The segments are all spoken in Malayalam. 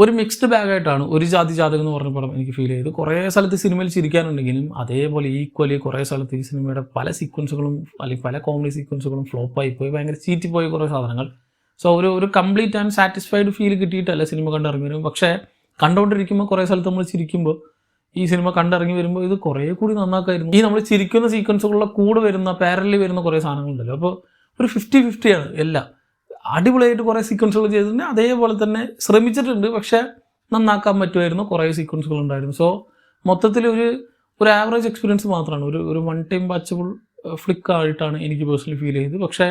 ഒരു മിക്സ്ഡ് ബാഗായിട്ടാണ് ഒരു ജാതി ജാതകം എന്ന് പറഞ്ഞ പടം എനിക്ക് ഫീൽ ചെയ്തു. കുറേ സ്ഥലത്ത് സിനിമയിൽ ചിരിക്കാനുണ്ടെങ്കിലും അതേപോലെ ഈക്വലി കുറേ സ്ഥലത്ത് ഈ സിനിമയുടെ പല സീക്വൻസുകളും അല്ലെങ്കിൽ പല കോമഡി സീക്വൻസുകളും ഫ്ലോപ്പായിപ്പോയി, ഭയങ്കര ചീറ്റിപ്പോയി കുറേ സാധനങ്ങൾ. സോ ഒരു കംപ്ലീറ്റ് ആൻഡ് സാറ്റിസ്ഫൈഡ് ഫീൽ കിട്ടിയിട്ടല്ല സിനിമ കണ്ടിറങ്ങി വരും. പക്ഷേ കണ്ടുകൊണ്ടിരിക്കുമ്പോൾ കുറേ സ്ഥലത്ത് നമ്മൾ ചിരിക്കുമ്പോൾ ഈ സിനിമ കണ്ടിറങ്ങി വരുമ്പോൾ ഇത് കുറേ കൂടി നന്നാക്കായിരുന്നു. ഈ നമ്മൾ ചിരിക്കുന്ന സീക്വൻസുകളുടെ കൂടെ വരുന്ന പാരലി വരുന്ന കുറേ സാധനങ്ങളുണ്ടല്ലോ. അപ്പോൾ ഒരു 50-50 ആണ് എല്ലാം. അടിപൊളിയായിട്ട് കുറേ സീക്വൻസുകൾ ചെയ്തിട്ടുണ്ട്, അതേപോലെ തന്നെ ശ്രമിച്ചിട്ടുണ്ട്, പക്ഷേ നന്നാക്കാൻ പറ്റുമായിരുന്നു കുറേ സീക്വൻസുകൾ ഉണ്ടായിരുന്നു. സോ മൊത്തത്തിൽ ഒരു ആവറേജ് എക്സ്പീരിയൻസ് മാത്രമാണ്, ഒരു വൺ ടൈം വാച്ചബിൾ ഫ്ലിക്കായിട്ടാണ് എനിക്ക് പേഴ്സണലി ഫീൽ ചെയ്തത്. പക്ഷേ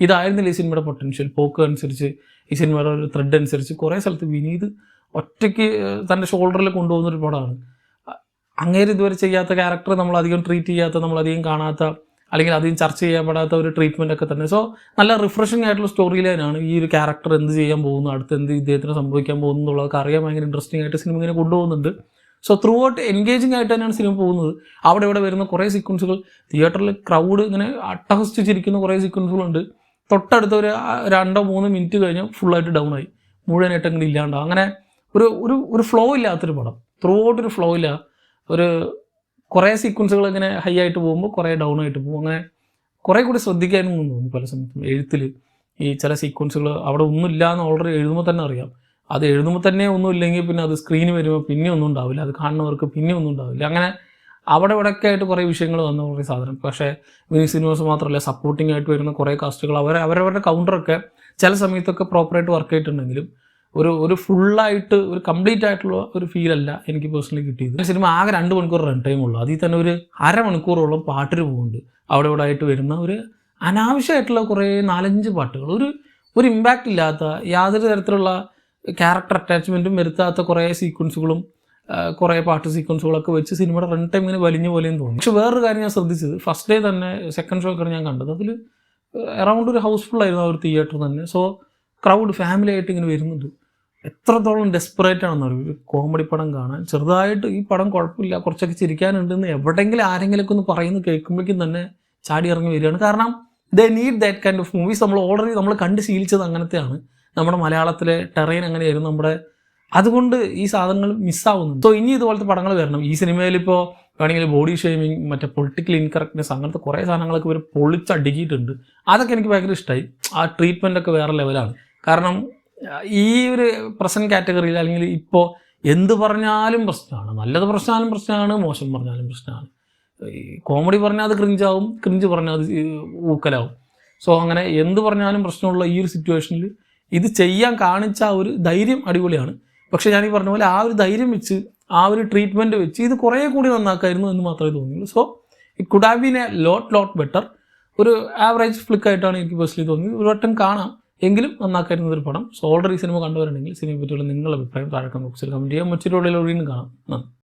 ഇതായിരുന്നില്ല ഈ സിനിമയുടെ പൊട്ടൻഷ്യൽ. പോക്ക് അനുസരിച്ച് ഈ സിനിമയുടെ ഒരു ത്രെഡ് അനുസരിച്ച് കുറേ സ്ഥലത്ത് വിനീത് ഒറ്റയ്ക്ക് തൻ്റെ ഷോൾഡറിൽ കൊണ്ടുപോകുന്നൊരു പടമാണ്. അങ്ങേര് ഇതുവരെ ചെയ്യാത്ത ക്യാരക്ടർ നമ്മളധികം ട്രീറ്റ് ചെയ്യാത്ത, നമ്മളധികം കാണാത്ത, അല്ലെങ്കിൽ അധികം ചർച്ച ചെയ്യപ്പെടാത്ത ഒരു ട്രീറ്റ്മെൻ്റ് ഒക്കെ തന്നെ. സോ നല്ല റിഫ്രഷിംഗ് ആയിട്ടുള്ള സ്റ്റോറി ലൈനാണ്. ഈ ഒരു ക്യാരക്ടർ എന്ത് ചെയ്യാൻ പോകുന്നു, അടുത്ത് എന്ത് ഇദ്ദേഹത്തിന് സംഭവിക്കാൻ പോകുന്നു എന്നുള്ളതൊക്കെ അറിയാൻ ഭയങ്കര ഇൻട്രസ്റ്റിംഗ് ആയിട്ട് സിനിമ ഇങ്ങനെ കൊണ്ടുപോകുന്നുണ്ട്. സോ ത്രൂ ഔട്ട് എൻഗേജിങ് ആയിട്ട് തന്നെയാണ് സിനിമ പോകുന്നത്. അവിടെ ഇവിടെ വരുന്ന കുറേ സീക്വൻസുകൾ, തിയേറ്ററിൽ ക്രൗഡ് ഇങ്ങനെ അട്ടഹസിച്ചിരിക്കുന്ന കുറേ സീക്വൻസുകളുണ്ട്. തൊട്ടടുത്ത ഒരു 2-3 മിനിറ്റ് കഴിഞ്ഞ് ഫുള്ളായിട്ട് ഡൗൺ ആയി, മുഴുവനായിട്ട് അങ്ങനെ ഇല്ലാണ്ടാവും. അങ്ങനെ ഒരു ഫ്ലോ ഇല്ലാത്തൊരു പടം, ത്രൂ ഔട്ട് ഒരു ഫ്ലോ ഇല്ല. കുറേ സീക്വൻസുകൾ ഇങ്ങനെ ഹൈ ആയിട്ട് പോകുമ്പോൾ കുറേ ഡൗൺ ആയിട്ട് പോകും. അങ്ങനെ കുറേ കൂടി ശ്രദ്ധിക്കാനും തോന്നി പല സമയത്തും. എഴുത്തിൽ ഈ ചില സീക്വൻസുകൾ അവിടെ ഒന്നുമില്ല എന്ന് ഓൾറെഡി എഴുതുമ്പോൾ തന്നെ അറിയാം. അത് എഴുതുമ്പോൾ തന്നെ ഒന്നും ഇല്ലെങ്കിൽ പിന്നെ അത് സ്ക്രീനിൽ വരുമ്പോൾ പിന്നെ ഒന്നും ഉണ്ടാവില്ല, അത് കാണുന്നവർക്ക് പിന്നെ ഒന്നും ഉണ്ടാവില്ല. അങ്ങനെ അവിടെ ഇവിടെയൊക്കെ ആയിട്ട് കുറേ വിഷയങ്ങൾ വന്ന കുറേ സാധനം. പക്ഷേ വിനീത് ശ്രീനിവാസ് മാത്രമല്ല, സപ്പോർട്ടിംഗ് ആയിട്ട് വരുന്ന കുറേ കാസ്റ്റുകൾ അവരവരുടെ കൗണ്ടറൊക്കെ ചില സമയത്തൊക്കെ പ്രോപ്പറായിട്ട് വർക്ക് ചെയ്തിട്ടുണ്ടെങ്കിലും ഒരു ഫുള്ളായിട്ട് ഒരു കംപ്ലീറ്റ് ആയിട്ടുള്ള ഒരു ഫീലല്ല എനിക്ക് പേഴ്സണലി കിട്ടിയത്. സിനിമ ആകെ 2 മണിക്കൂർ റൺ ടൈം ഉള്ളൂ. അതിൽ തന്നെ ഒരു അരമണിക്കൂറോളം പാട്ടിന് പോകുന്നുണ്ട്. അവിടെ ഇവിടെ ആയിട്ട് വരുന്ന ഒരു അനാവശ്യമായിട്ടുള്ള കുറേ 4-5 പാട്ടുകൾ, ഒരു ഇമ്പാക്റ്റ് ഇല്ലാത്ത, യാതൊരു തരത്തിലുള്ള ക്യാരക്ടർ അറ്റാച്ച്മെൻറ്റും വരുത്താത്ത കുറേ സീക്വൻസുകളും കുറേ പാട്ട് സീക്വൻസുകളൊക്കെ വെച്ച് സിനിമയുടെ റൺ ടൈം ഇങ്ങനെ വലിഞ്ഞ പോലെയും തോന്നി. പക്ഷേ വേറൊരു കാര്യം ഞാൻ ശ്രദ്ധിച്ചത്, ഫസ്റ്റ് ഡേ തന്നെ സെക്കൻഡ് ഷോ ഒക്കെ ഞാൻ കണ്ടത്, അതിൽ അറൗണ്ട് ഒരു ഹൗസ്ഫുൾ ആയിരുന്നു ആ ഒരു തിയേറ്റർ തന്നെ. സോ ക്രൗഡ് ഫാമിലി ആയിട്ട് ഇങ്ങനെ വരുന്നുണ്ട്. എത്രത്തോളം ഡെസ്പറേറ്റ് ആണെന്ന് പറയും ഒരു കോമഡി പടം കാണാൻ. ചെറുതായിട്ട് ഈ പടം കുഴപ്പമില്ല, കുറച്ചൊക്കെ ചിരിക്കാനുണ്ടെന്ന് എവിടെയെങ്കിലും ആരെങ്കിലുമൊക്കെ ഒന്ന് പറയുന്നത് കേൾക്കുമ്പോഴേക്കും തന്നെ ചാടി ഇറങ്ങി വരികയാണ്. കാരണം they need that kind of movies. നമ്മൾ കണ്ട് ശീലിച്ചത് അങ്ങനത്തെയാണ്. നമ്മുടെ മലയാളത്തിലെ ടെറൈൻ അങ്ങനെയായിരുന്നു അതുകൊണ്ട് ഈ സാധനങ്ങൾ മിസ്സാവുന്നുണ്ട്. സോ ഇനി ഇതുപോലത്തെ പടങ്ങൾ വരണം. ഈ സിനിമയിൽ ഇപ്പോൾ വേണമെങ്കിൽ ബോഡി ഷെയ്മിങ്, മറ്റേ പൊളിറ്റിക്കൽ ഇൻകറക്റ്റ്നെസ്, അങ്ങനത്തെ കുറേ സാധനങ്ങളൊക്കെ ഇവർ പൊളിച്ചടുക്കിയിട്ടുണ്ട്. അതൊക്കെ എനിക്ക് ഭയങ്കര ഇഷ്ടമായി. ആ ട്രീറ്റ്മെൻറ്റൊക്കെ വേറെ ലെവലാണ്. കാരണം ഈ ഒരു പ്രസൻറ്റ് കാറ്റഗറിയിൽ അല്ലെങ്കിൽ ഇപ്പോൾ എന്ത് പറഞ്ഞാലും പ്രശ്നമാണ്. നല്ലത് പറഞ്ഞാലും പ്രശ്നമാണ്, മോശം പറഞ്ഞാലും പ്രശ്നമാണ്. ഈ കോമഡി പറഞ്ഞാൽ അത് ക്രിഞ്ചാവും, ക്രിഞ്ച് പറഞ്ഞാൽ അത് ഊക്കലാവും. സോ അങ്ങനെ എന്ത് പറഞ്ഞാലും പ്രശ്നമുള്ള ഈ ഒരു സിറ്റുവേഷനിൽ ഇത് ചെയ്യാൻ കാണിച്ച ആ ഒരു ധൈര്യം അടിപൊളിയാണ്. പക്ഷേ ഞാനീ പറഞ്ഞ പോലെ ആ ഒരു ധൈര്യം വെച്ച്, ആ ഒരു ട്രീറ്റ്മെൻറ്റ് വെച്ച് ഇത് കുറേ കൂടി നന്നാക്കായിരുന്നു എന്ന് മാത്രമേ തോന്നിയുള്ളൂ. So it could have been a lot better. ഒരു ആവറേജ് ഫ്ലിക്കായിട്ടാണ് എനിക്ക് പേഴ്സണലി തോന്നിയത്. ഒരു വട്ടം കാണാം, എങ്കിലും നന്നാക്കായിരുന്നൊരു പടം. സോ ഓൾറെഡി സിനിമ കണ്ടുവരണമെങ്കിൽ സിനിമയെ പറ്റിയുള്ള നിങ്ങളുടെ അഭിപ്രായം താഴെ കമന്റ് ബോക്സിൽ കമൻറ്റ് ചെയ്യാം. മറ്റൊരു വീഡിയോയിൽ കാണാം. നന്ദി.